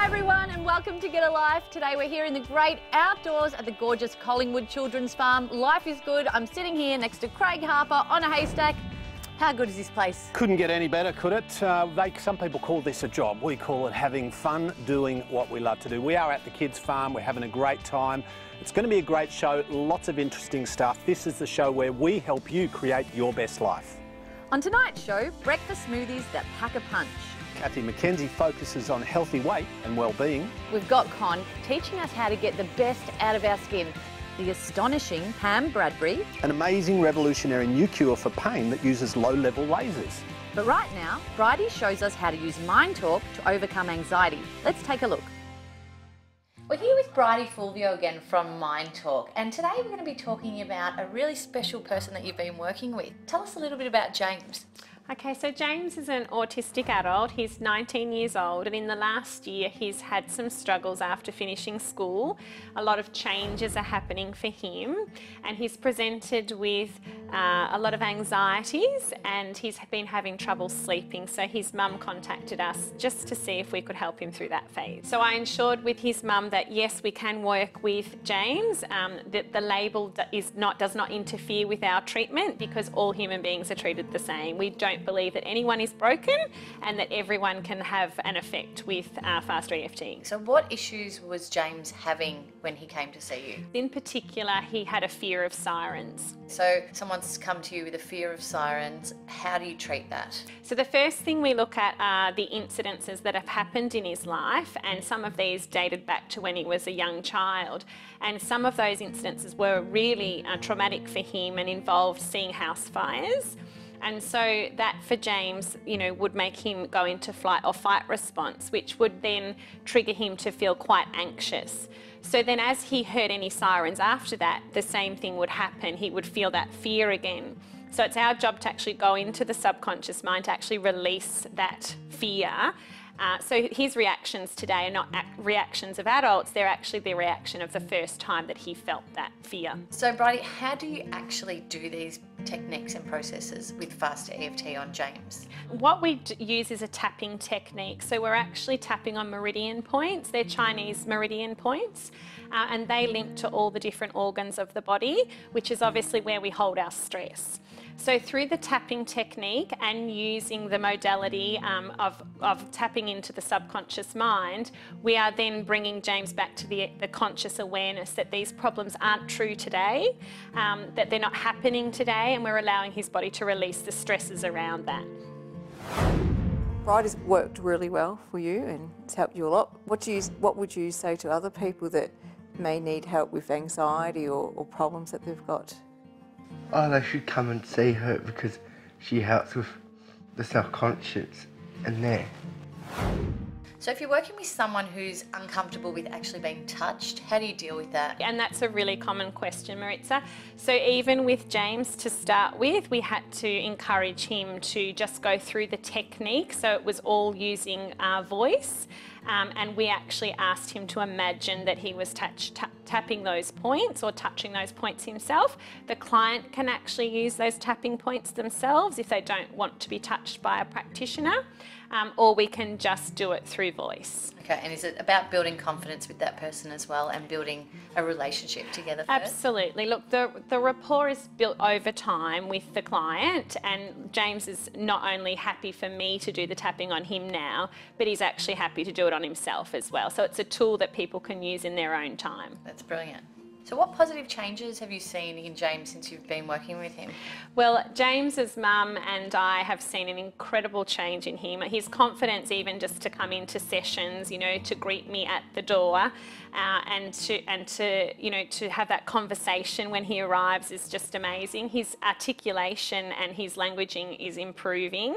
everyone and welcome to Get a Life. Today we're here in the great outdoors at the gorgeous Collingwood Children's Farm. Life is good. I'm sitting here next to Craig Harper on a haystack. How good is this place? Couldn't get any better, could it? Some people call this a job. We call it having fun doing what we love to do. We are at the kids' farm. We're having a great time. It's going to be a great show, lots of interesting stuff. This is the show where we help you create your best life. On tonight's show, breakfast smoothies that pack a punch. Kathy McKenzie focuses on healthy weight and well-being. We've got Con teaching us how to get the best out of our skin. The astonishing Pam Bradbury. An amazing revolutionary new cure for pain that uses low-level lasers. But right now, Bridie shows us how to use Mind Talk to overcome anxiety. Let's take a look. We're here with Bridie Fulvio again from Mind Talk, and today we're going to be talking about a really special person that you've been working with. Tell us a little bit about James. Okay, so James is an autistic adult. He's 19 years old, and in the last year he's had some struggles after finishing school. A lot of changes are happening for him, and he's presented with a lot of anxieties, and he's been having trouble sleeping. So his mum contacted us just to see if we could help him through that phase. So I ensured with his mum that yes, we can work with James, that the label does not interfere with our treatment, because all human beings are treated the same. We don't believe that anyone is broken and that everyone can have an effect with Faster EFT. So what issues was James having when he came to see you? In particular, he had a fear of sirens. So someone's come to you with a fear of sirens. How do you treat that? So the first thing we look at are the incidences that have happened in his life, and some of these dated back to when he was a young child. And some of those incidences were really traumatic for him and involved seeing house fires. And so that for James, would make him go into flight or fight response, which would then trigger him to feel quite anxious. So then as he heard any sirens after that, the same thing would happen. He would feel that fear again. So it's our job to actually go into the subconscious mind to actually release that fear. So his reactions today are not reactions of adults, they're actually the reaction of the first time that he felt that fear. So Bridie, how do you actually do these techniques and processes with Faster EFT on James? What we use is a tapping technique. So we're actually tapping on meridian points. They're Chinese meridian points, and they link to all the different organs of the body, which is obviously where we hold our stress. So through the tapping technique and using the modality of tapping into the subconscious mind, we are then bringing James back to the conscious awareness that these problems aren't true today, that they're not happening today, and we're allowing his body to release the stresses around that. Bridie's worked really well for you and it's helped you a lot. What would you say to other people that may need help with anxiety or problems that they've got? Oh, they should come and see her because she helps with the subconscious and there. So if you're working with someone who's uncomfortable with actually being touched, how do you deal with that? And that's a really common question, Maritza. So even with James to start with, we had to encourage him to just go through the technique. So it was all using voice. And we actually asked him to imagine that he was tapping those points or touching those points himself. The client can actually use those tapping points themselves if they don't want to be touched by a practitioner, or we can just do it through voice. Okay, and is it about building confidence with that person as well and building a relationship together first? Absolutely. Look, the rapport is built over time with the client, and James is not only happy for me to do the tapping on him now, but he's actually happy to do it on himself as well. So it's a tool that people can use in their own time. That's brilliant. So what positive changes have you seen in James since you've been working with him? Well, James's mum and I have seen an incredible change in him. His confidence even just to come into sessions, to greet me at the door and to have that conversation when he arrives is just amazing. His articulation and his languaging is improving.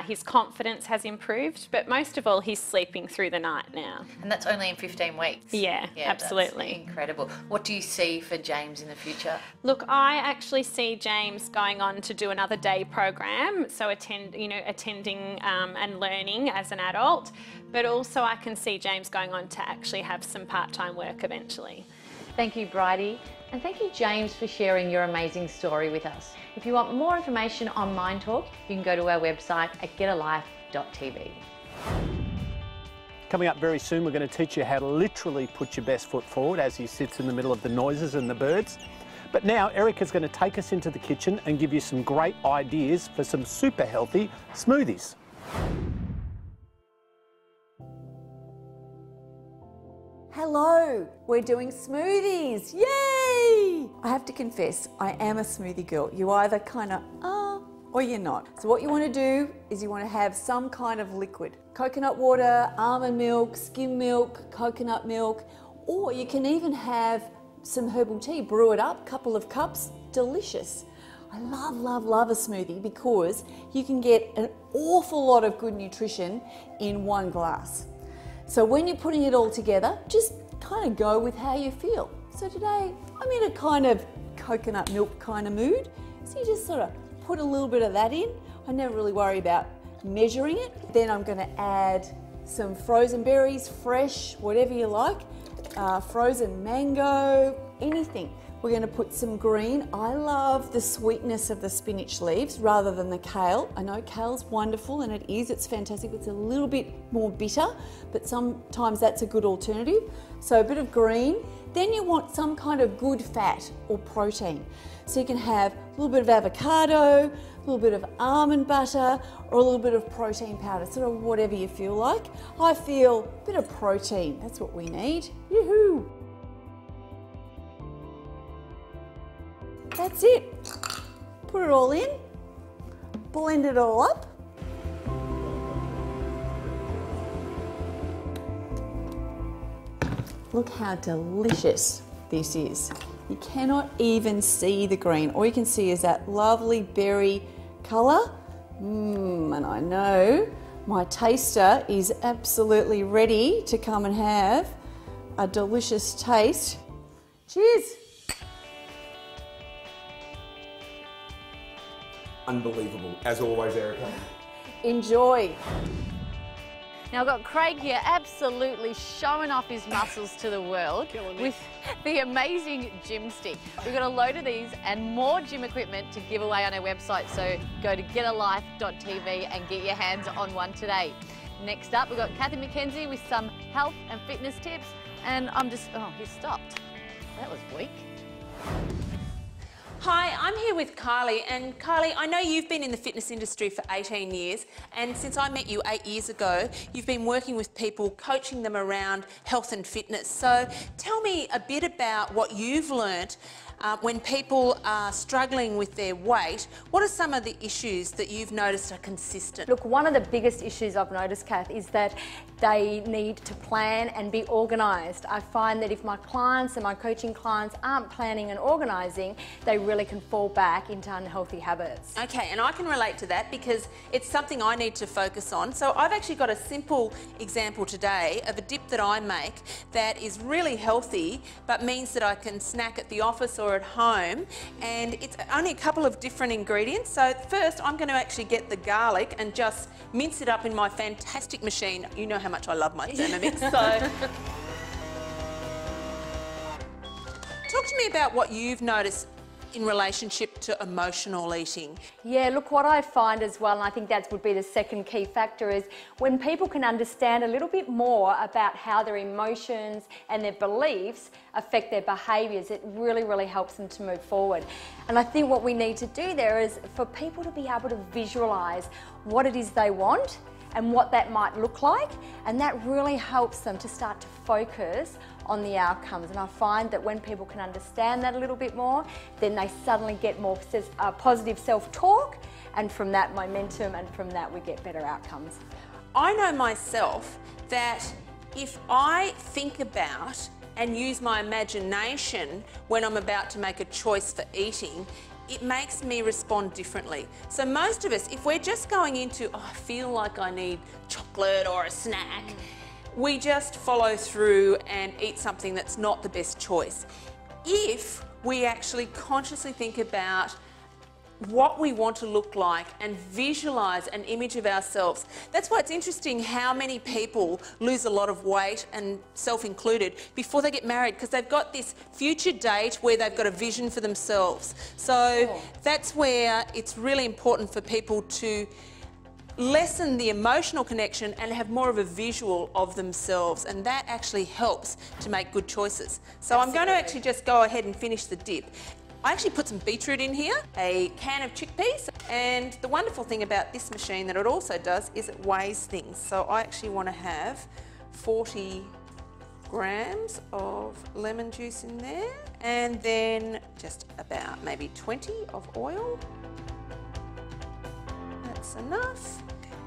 His confidence has improved, but most of all, he's sleeping through the night now. And that's only in 15 weeks? Yeah, absolutely. That's incredible. What do you see for James in the future? Look, I actually see James going on to do another day program, so attending and learning as an adult, but also I can see James going on to actually have some part-time work eventually. Thank you, Bridie. And thank you, James, for sharing your amazing story with us. If you want more information on Mind Talk, you can go to our website at getalife.tv. Coming up very soon, we're going to teach you how to literally put your best foot forward as he sits in the middle of the noises and the birds. But now Erica's going to take us into the kitchen and give you some great ideas for some super healthy smoothies. Hello, we're doing smoothies, yay! I have to confess, I am a smoothie girl. You either kind of or you're not. So what you want to do is you want to have some kind of liquid. Coconut water, almond milk, skim milk, coconut milk, or you can even have some herbal tea, brew it up, couple of cups, delicious. I love, love, love a smoothie because you can get an awful lot of good nutrition in one glass. So when you're putting it all together, just kind of go with how you feel. So today, I'm in a kind of coconut milk kind of mood. So you just sort of put a little bit of that in. I never really worry about measuring it. Then I'm going to add some frozen berries, fresh, whatever you like, frozen mango, anything. We're going to put some green. I love the sweetness of the spinach leaves rather than the kale. I know kale's wonderful and it is, it's fantastic. It's a little bit more bitter, but sometimes that's a good alternative. So a bit of green. Then you want some kind of good fat or protein. So you can have a little bit of avocado, a little bit of almond butter, or a little bit of protein powder, sort of whatever you feel like. I feel a bit of protein, that's what we need. Yoo-hoo! That's it. Put it all in, blend it all up. Look how delicious this is. You cannot even see the green. All you can see is that lovely berry colour. And I know my taster is absolutely ready to come and have a delicious taste. Cheers. Unbelievable, as always, Erica. Enjoy. Now I've got Craig here absolutely showing off his muscles to the world with the amazing gym stick. We've got a load of these and more gym equipment to give away on our website, so go to getalife.tv and get your hands on one today. Next up, we've got Kathy McKenzie with some health and fitness tips, and he stopped. That was weak. Hi, I'm here with Kylie, and Kylie, I know you've been in the fitness industry for 18 years, and since I met you 8 years ago, you've been working with people, coaching them around health and fitness. So tell me a bit about what you've learnt when people are struggling with their weight. What are some of the issues that you've noticed are consistent? Look, one of the biggest issues I've noticed, Kath, is that they need to plan and be organised. I find that if my clients and my coaching clients aren't planning and organising, they really can fall back into unhealthy habits. Okay, and I can relate to that because it's something I need to focus on. So I've actually got a simple example today of a dip that I make that is really healthy, but means that I can snack at the office or at home, and it's only a couple of different ingredients. So first I'm going to actually get the garlic and just mince it up in my fantastic machine. You know how much I love my Thermomix. So talk to me about what you've noticed in relationship to emotional eating. Yeah, look, what I find as well, and I think that would be the second key factor, is when people can understand a little bit more about how their emotions and their beliefs affect their behaviours, it really, really helps them to move forward. And I think what we need to do there is for people to be able to visualise what it is they want and what that might look like, and that really helps them to start to focus on the outcomes. And I find that when people can understand that a little bit more, then they suddenly get more positive self-talk, and from that momentum, and from that we get better outcomes. I know myself that if I think about and use my imagination when I'm about to make a choice for eating, it makes me respond differently. So most of us, if we're just going into, oh, I feel like I need chocolate or a snack, we just follow through and eat something that's not the best choice. If we actually consciously think about what we want to look like and visualise an image of ourselves. That's why it's interesting how many people lose a lot of weight, and self included, before they get married, because they've got this future date where they've got a vision for themselves. So that's where it's really important for people to lessen the emotional connection and have more of a visual of themselves, and that actually helps to make good choices. So I'm going to actually just go ahead and finish the dip. I actually put some beetroot in here, a can of chickpeas, and the wonderful thing about this machine that it also does is it weighs things. So I actually want to have 40 grams of lemon juice in there, and then just about maybe 20 of oil. That's enough.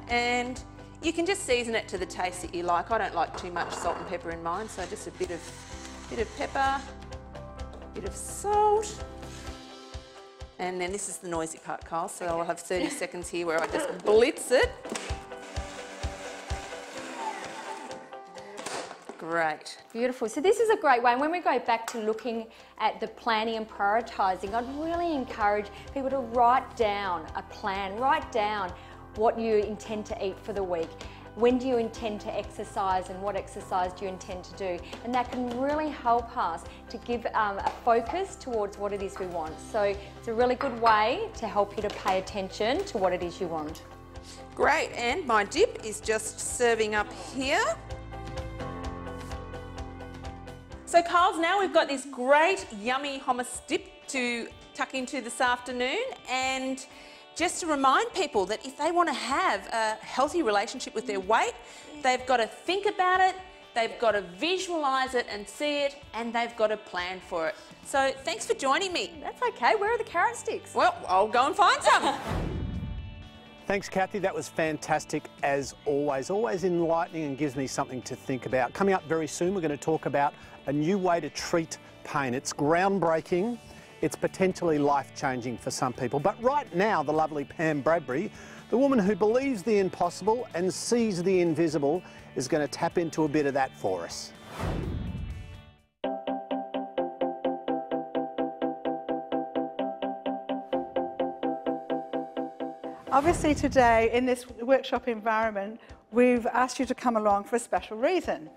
And you can just season it to the taste that you like. I don't like too much salt and pepper in mine, so just a bit of pepper, a bit of salt. And then this is the noisy part, Kyle, so I'll have 30 seconds here where I just blitz it. Great. Beautiful. So this is a great way, and when we go back to looking at the planning and prioritising, I'd really encourage people to write down a plan, write down what you intend to eat for the week. When do you intend to exercise and what exercise do you intend to do? And that can really help us to give a focus towards what it is we want. So it's a really good way to help you to pay attention to what it is you want. Great, and my dip is just serving up here. So Carls, now we've got this great yummy hummus dip to tuck into this afternoon, and just to remind people that if they want to have a healthy relationship with their weight, they've got to think about it, they've got to visualise it and see it, and they've got to plan for it. So thanks for joining me. That's okay. Where are the carrot sticks? Well, I'll go and find some. Thanks, Kathy. That was fantastic as always. Always enlightening and gives me something to think about. Coming up very soon, we're going to talk about a new way to treat pain. It's groundbreaking. It's potentially life-changing for some people. But right now, the lovely Pam Bradbury, the woman who believes the impossible and sees the invisible, is going to tap into a bit of that for us. Obviously today, in this workshop environment, we've asked you to come along for a special reason.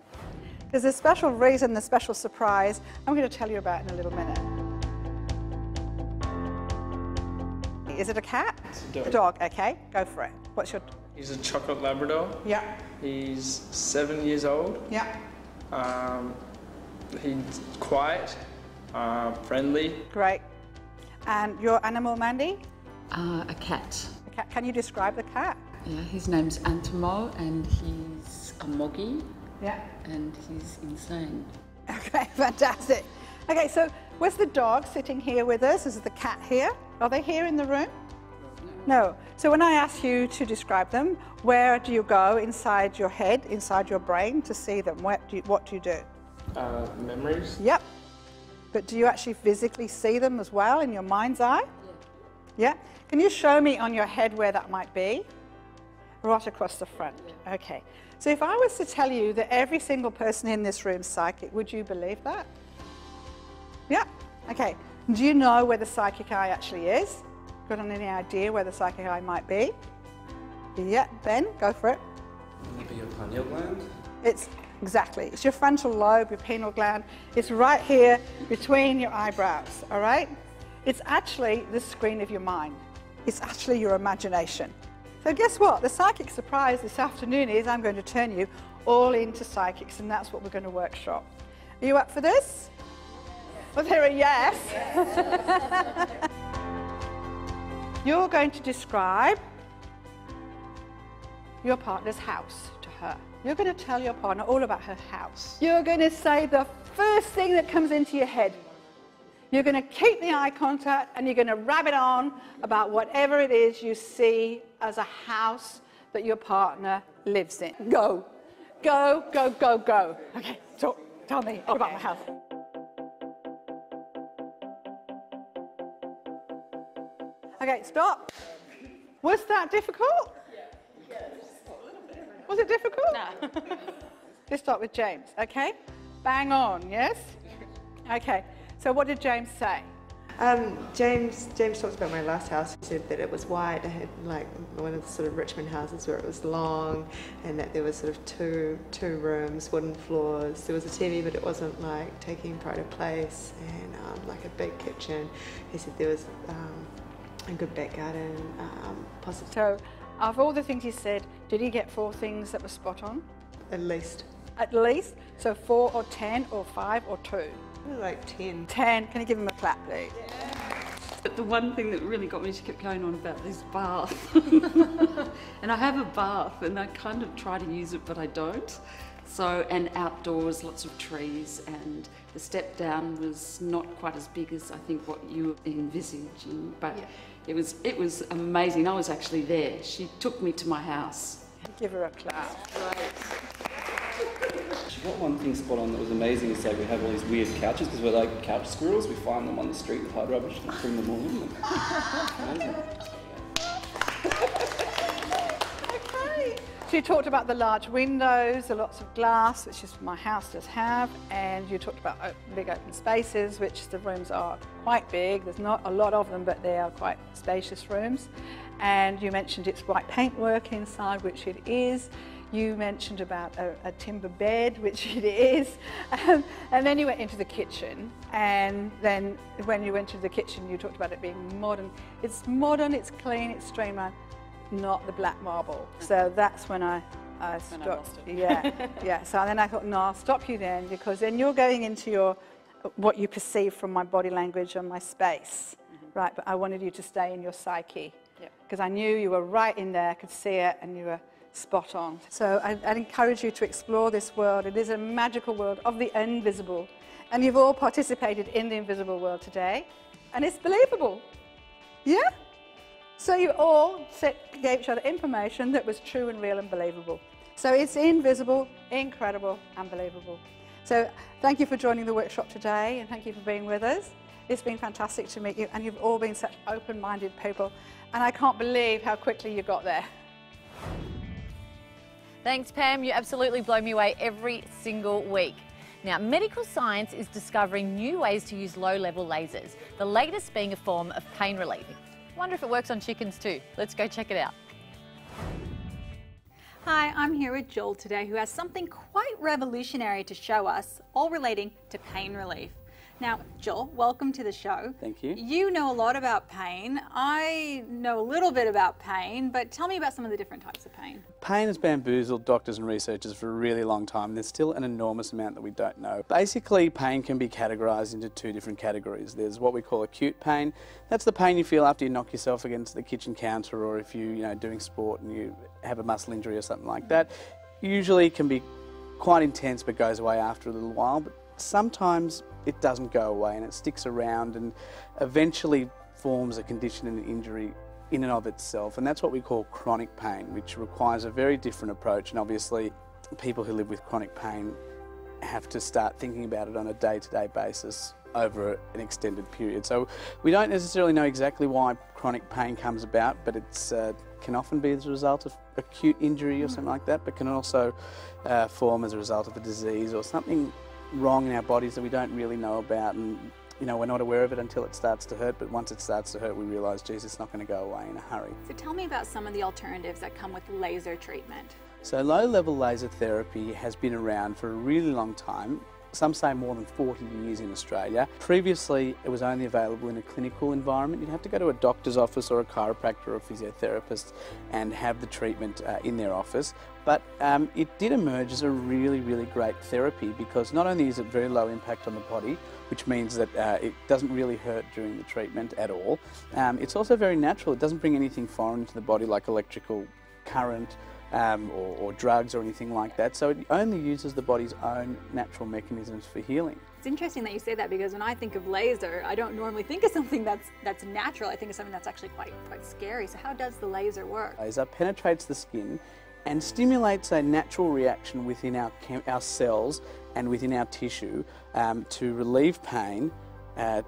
There's a special reason, the special surprise, I'm going to tell you about in a little minute. Is it a cat? It's a dog. A dog, okay, go for it. What's your... He's a chocolate Labrador. Yeah. He's 7 years old. Yeah. He's quiet, friendly. Great. And your animal, Mandy? A cat. A cat. Can you describe the cat? Yeah, his name's Antimo and he's a moggy. Yeah. And he's insane. Okay, fantastic. Okay, so where's the dog sitting here with us? Is the cat here? Are they here in the room? No. So when I ask you to describe them, where do you go inside your head, inside your brain to see them? What do you do? Memories. Yep. But do you actually physically see them as well in your mind's eye? Yeah. Can you show me on your head where that might be? Right across the front. Yeah. Okay. So if I was to tell you that every single person in this room is psychic, would you believe that? Yeah. Okay. Do you know where the psychic eye actually is? Got any idea where the psychic eye might be? Yeah. Ben, go for it. Maybe your pineal gland? It's exactly. It's your frontal lobe, your pineal gland. It's right here between your eyebrows. All right. It's actually the screen of your mind. It's actually your imagination. So guess what? The psychic surprise this afternoon is I'm going to turn you all into psychics, and that's what we're going to workshop. Are you up for this? Well, there are yes. You're going to describe your partner's house to her. You're going to tell your partner all about her house. You're going to say the first thing that comes into your head. You're going to keep the eye contact and you're going to rabbit on about whatever it is you see as a house that your partner lives in. Go. Go, go, go, go. Okay, so tell me about my house. Okay, stop. Was that difficult? Was it difficult? No. Let's start with James, okay? Bang on, yes? Okay. So what did James say? James talked about my last house. He said that it was white. I had like one of the sort of Richmond houses where it was long, and that there was sort of two rooms, wooden floors. There was a TV, but it wasn't like taking pride of place, and like a big kitchen. He said there was a good back garden, possibly. So Of all the things he said, did he get 4 things that were spot on? At least. At least? So 4 or 10 or 5 or 2? Like 10. 10. Can you give him a clap, please? But the one thing that really got me to keep going on about is bath. And I have a bath and I kind of try to use it, but I don't. So, and outdoors, lots of trees, and the step down was not quite as big as I think what you were envisaging, but it was amazing. I was actually there. She took me to my house. Give her a clap. She got one thing spot on that was amazing is that we have all these weird couches because we're like couch squirrels. We find them on the street with hard rubbish and bring them all in. Amazing. Okay. She talked about the large windows, the lots of glass, which is my house does have, and you talked about big open spaces, which the rooms are quite big. There's not a lot of them, but they are quite spacious rooms. And you mentioned it's white paintwork inside, which it is. You mentioned about a timber bed, which it is. And then you went into the kitchen, and then when you went into the kitchen, you talked about it being modern. It's modern, it's clean, it's streamlined, not the black marble. So that's when I stopped. Yeah. So then I thought, no, I'll stop you then, because then you're going into what you perceive from my body language and my space, right? But I wanted you to stay in your psyche, because I knew you were right in there, I could see it, and you were spot on. So I'd encourage you to explore this world. It is a magical world of the invisible, and you've all participated in the invisible world today, and it's believable. Yeah? So you all gave each other information that was true and real and believable. So it's invisible, incredible, and believable. So thank you for joining the workshop today, and thank you for being with us. It's been fantastic to meet you, and you've all been such open-minded people, and I can't believe how quickly you got there. Thanks, Pam. You absolutely blow me away every single week. Now, medical science is discovering new ways to use low-level lasers, the latest being a form of pain relief. Wonder if it works on chickens too. Let's go check it out. Hi, I'm here with Joel today, who has something quite revolutionary to show us, all relating to pain relief. Now, Joel, welcome to the show. Thank you. You know a lot about pain. I know a little bit about pain, but tell me about some of the different types of pain. Pain has bamboozled doctors and researchers for a really long time. There's still an enormous amount that we don't know. Basically, pain can be categorised into 2 different categories. There's what we call acute pain. That's the pain you feel after you knock yourself against the kitchen counter, or if you're doing sport and you have a muscle injury or something like that. Usually can be quite intense but goes away after a little while. But sometimes it doesn't go away and it sticks around and eventually forms a condition and an injury in and of itself, and that's what we call chronic pain, which requires a very different approach. And obviously people who live with chronic pain have to start thinking about it on a day-to-day basis over an extended period. So we don't necessarily know exactly why chronic pain comes about, but it's can often be as a result of acute injury or something like that, but can also form as a result of a disease or something wrong in our bodies that we don't really know about, and we're not aware of it until it starts to hurt, but once it starts to hurt we realise, geez, it's not going to go away in a hurry. So tell me about some of the alternatives that come with laser treatment. So low-level laser therapy has been around for a really long time. Some say more than 40 years in Australia. Previously, it was only available in a clinical environment. You'd have to go to a doctor's office or a chiropractor or a physiotherapist and have the treatment in their office. But it did emerge as a really, really great therapy, because not only is it very low impact on the body, which means that it doesn't really hurt during the treatment at all, it's also very natural. It doesn't bring anything foreign into the body like electrical current, or drugs or anything like that. So it only uses the body's own natural mechanisms for healing. It's interesting that you say that, because when I think of laser, I don't normally think of something that's natural. I think of something that's actually quite scary. So how does the laser work? Laser penetrates the skin and stimulates a natural reaction within our cells and within our tissue to relieve pain,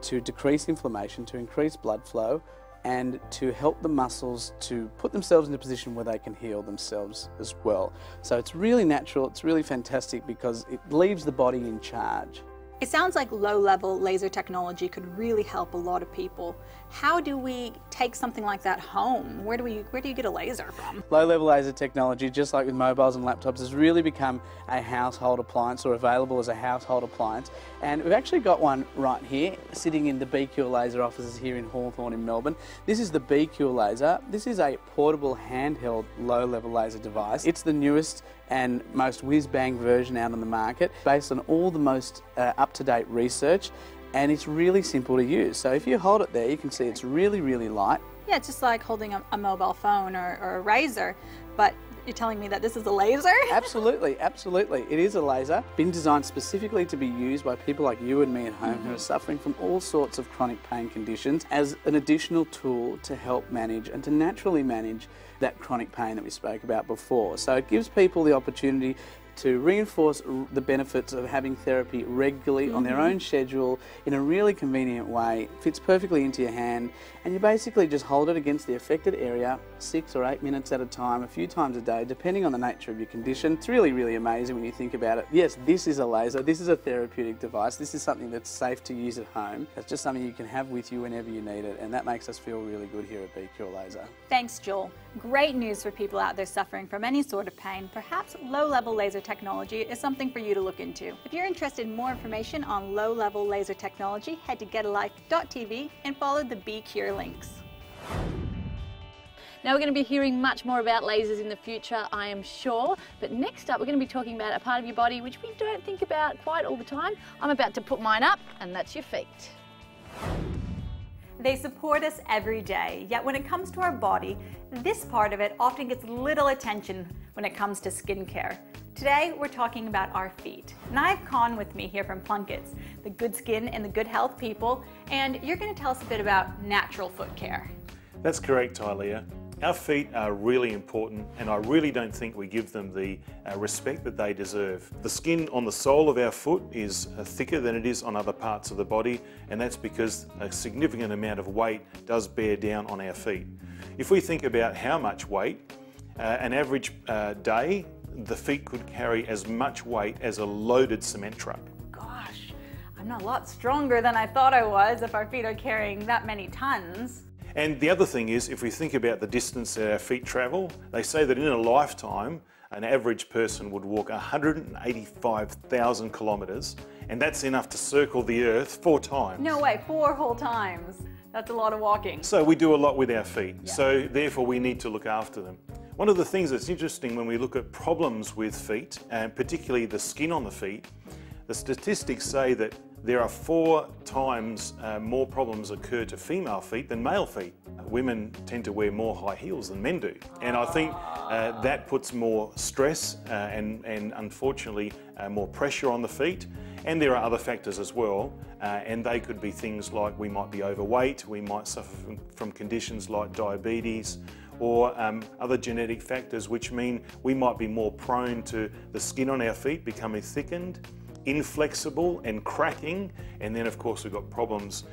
to decrease inflammation, to increase blood flow, and to help the muscles to put themselves in a position where they can heal themselves as well. So it's really natural, it's really fantastic, because it leaves the body in charge. It sounds like low-level laser technology could really help a lot of people. How do we take something like that home? Where do you get a laser from? Low-level laser technology, just like with mobiles and laptops, has really become a household appliance, or available as a household appliance. And we've actually got one right here, sitting in the BeCure Laser offices here in Hawthorn in Melbourne. This is the BeCure Laser. This is a portable, handheld, low-level laser device. It's the newest and most whiz-bang version out on the market, based on all the most up-to-date research, and it's really simple to use. So if you hold it there, you can see it's really, really light. Yeah, it's just like holding a mobile phone or a razor, but you're telling me that this is a laser? Absolutely, absolutely. It is a laser, been designed specifically to be used by people like you and me at home who are suffering from all sorts of chronic pain conditions, as an additional tool to help manage and to naturally manage that chronic pain that we spoke about before. So it gives people the opportunity to reinforce the benefits of having therapy regularly on their own schedule in a really convenient way. It fits perfectly into your hand, and you basically just hold it against the affected area 6 or 8 minutes at a time, a few times a day, depending on the nature of your condition. It's really, really amazing when you think about it. Yes, this is a laser, this is a therapeutic device, this is something that's safe to use at home. It's just something you can have with you whenever you need it, and that makes us feel really good here at BeCure Laser. Thanks, Joel. Great news for people out there suffering from any sort of pain. Perhaps low-level laser technology is something for you to look into. If you're interested in more information on low-level laser technology, head to getalife.tv and follow the BeCure links. Now we're going to be hearing much more about lasers in the future, I am sure. But next up, we're going to be talking about a part of your body which we don't think about quite all the time. I'm about to put mine up, and that's your feet. They support us every day, yet when it comes to our body, this part of it often gets little attention when it comes to skincare. Today, we're talking about our feet. And I have Con with me here from Plunkett's, the Good Skin and the Good Health people, and you're going to tell us a bit about natural foot care. That's correct, Tylea. Our feet are really important, and I really don't think we give them the respect that they deserve. The skin on the sole of our foot is thicker than it is on other parts of the body, and that's because a significant amount of weight does bear down on our feet. If we think about how much weight, an average day, the feet could carry as much weight as a loaded cement truck. Gosh, I'm not a lot stronger than I thought I was if our feet are carrying that many tons. And the other thing is, if we think about the distance that our feet travel, they say that in a lifetime, an average person would walk 185,000 kilometres, and that's enough to circle the Earth 4 times. No way, 4 whole times. That's a lot of walking. So we do a lot with our feet, so therefore we need to look after them. One of the things that's interesting when we look at problems with feet, and particularly the skin on the feet, the statistics say that there are 4 times more problems occur to female feet than male feet. Women tend to wear more high heels than men do. And I think that puts more stress and unfortunately more pressure on the feet. And there are other factors as well. And they could be things like we might be overweight, we might suffer from conditions like diabetes, or other genetic factors which mean we might be more prone to the skin on our feet becoming thickened, inflexible and cracking, and then of course we've got problems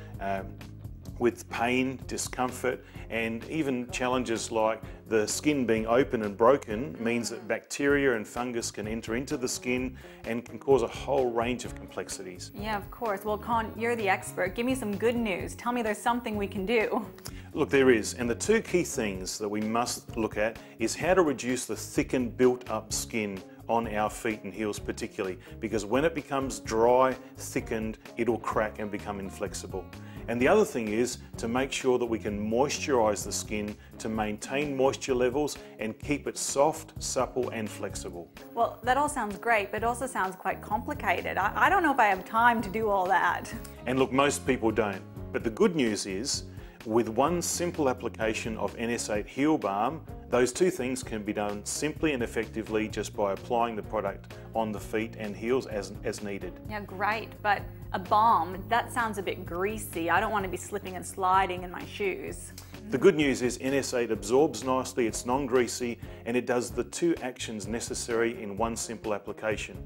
with pain, discomfort, and even challenges like the skin being open and broken means that bacteria and fungus can enter into the skin and can cause a whole range of complexities. Yeah, of course. Well, Con, you're the expert. Give me some good news. Tell me there's something we can do. Look, there is, and the 2 key things that we must look at is how to reduce the thickened, built-up skin on our feet and heels particularly, because when it becomes dry, thickened, it'll crack and become inflexible. And the other thing is to make sure that we can moisturise the skin to maintain moisture levels and keep it soft, supple and flexible. Well, that all sounds great, but it also sounds quite complicated. I don't know if I have time to do all that. And look, most people don't. But the good news is, with one simple application of NS8 Heel Balm, those 2 things can be done simply and effectively just by applying the product on the feet and heels as needed. Yeah, great, but a balm, that sounds a bit greasy. I don't want to be slipping and sliding in my shoes. The good news is NS8 absorbs nicely, it's non-greasy, and it does the 2 actions necessary in one simple application.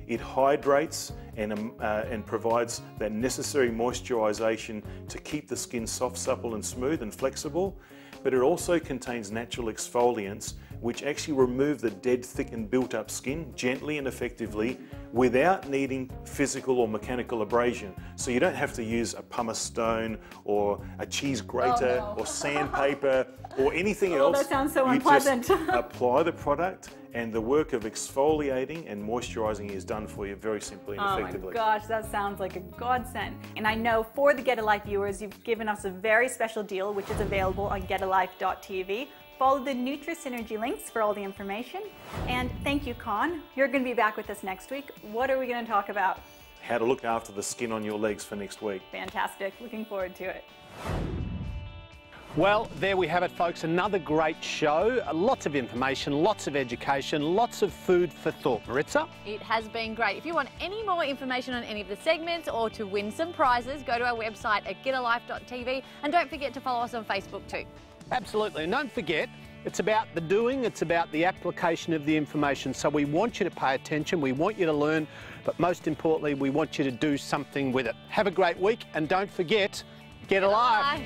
It hydrates and provides that necessary moisturisation to keep the skin soft, supple and smooth and flexible, but it also contains natural exfoliants which actually remove the dead, thick and built up skin gently and effectively without needing physical or mechanical abrasion. So you don't have to use a pumice stone or a cheese grater or sandpaper or anything else. That sounds so you unpleasant. Just apply the product and the work of exfoliating and moisturising is done for you very simply and effectively. Oh my gosh, that sounds like a godsend. And I know for the Get a Life viewers, you've given us a very special deal, which is available on getalife.tv. Follow the NutriSynergy links for all the information. And thank you, Con. You're going to be back with us next week. What are we going to talk about? How to look after the skin on your legs for next week. Fantastic. Looking forward to it. Well, there we have it, folks. Another great show. Lots of information, lots of education, lots of food for thought. Maritza? It has been great. If you want any more information on any of the segments or to win some prizes, go to our website at getalife.tv and don't forget to follow us on Facebook too. Absolutely. And don't forget, it's about the doing, it's about the application of the information. So we want you to pay attention, we want you to learn, but most importantly, we want you to do something with it. Have a great week and don't forget, get alive.